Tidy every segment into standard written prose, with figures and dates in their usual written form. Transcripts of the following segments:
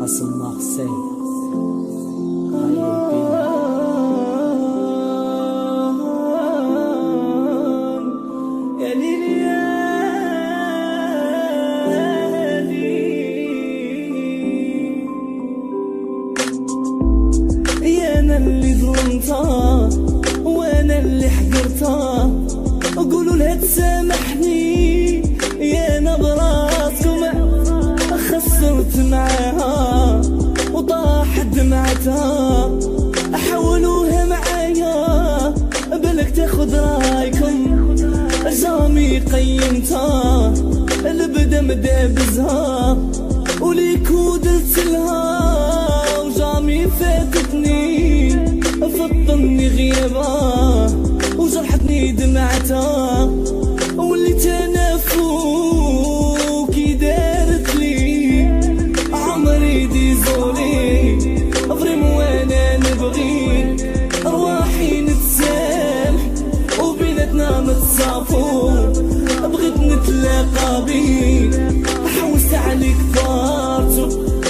قاسم مارسيل انا اللي ظلمتها وانا اللي حقرتها، قولوا لها تسامحني يا انا براسكم خسرت معاها وطاحت دمعتها، حاولوها معايا بالك تاخد رايكم، جامي قيمتها البدا مدابزها وليكو درتلها وجامي فاتتني فطني غيابها وجرحتني دمعتها واللي تنافو كي دارت لي عمري ديزولي فريم وانا نبغي رواحي نتسامح وبيناتنا نتصافو، بغيت نتلاقى بيك حوست عليك ثارتو،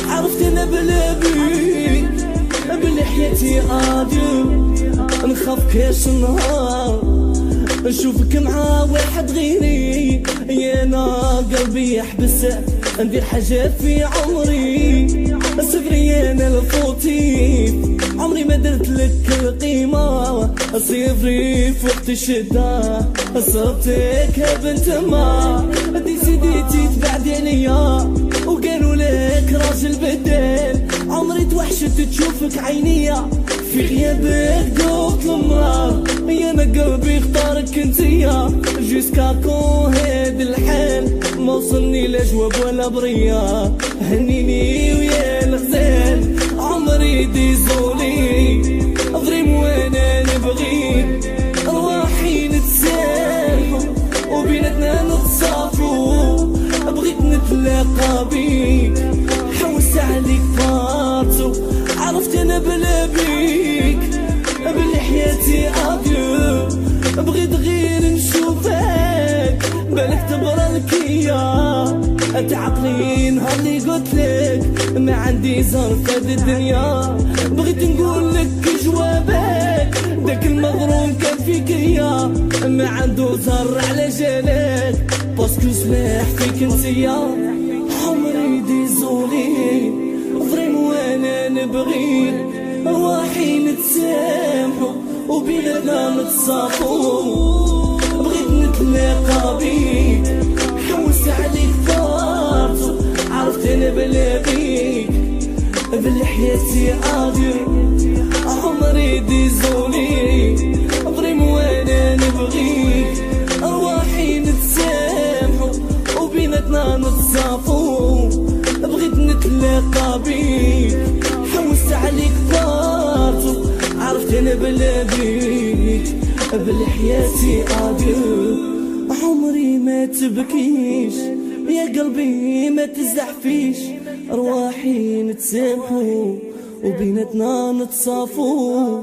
عرفت انا بلا بيك بلي حياتي اديو، نخاف كاش نهار نشوفك مع واحد غيري، يا انا قلبي يحبس ندير حاجات في عمري، صفري انا الفوتي عمري ما درت لك القيمة، صفري في وقت الشدة صرتك بنت ما ديتي تبعدي عليا وقالوا لك راجل بدل، عمري توحشت تشوفك عينيا في غيابك قلت المرار، يا انا قلبي اختارك انتيا جيسكا كون هاد الحال ما وصلني لا جواب ولا بريا، هنيني ويا الغزال عمري ديزولي ضريم وانا نبغي رواحي نتسامحو وبيناتنا نتصافو، بغيت نتلاقى بيك حوست عليك فاتو، عرفت انا بلا بيك بلي حياتي اديو، بغيت غير نشوفك بالك تبرى الكيا، تعقلي نهار اللي قلتلك ما عندي زهر في هاد الدنيا، بغيت نقولك جوابك داك المغروم كان فيك يا ما عنده زهر على جالك باسكو سلاح فيك انتيا، عمري ديزولي فريم وانا نبغي رواحي نتسامحو وبيناتنا نتصافو، بغيت نتلاقى بيك حوست عليك ثارتو، عرفت انا بلا بيك بلي حياتي اديو، عمري ديزولي فريم وانا نبغيك رواحي نتسامحو وبيناتنا نتصافو، بغيت نتلاقى بيك حوست عليك ثارتو، عرفت انا بلا بيك بلي حياتي اديو، عمري ما تبكيش يا قلبي ما تزحفيش، رواحي نتسامحو وبيناتنا نتصافو.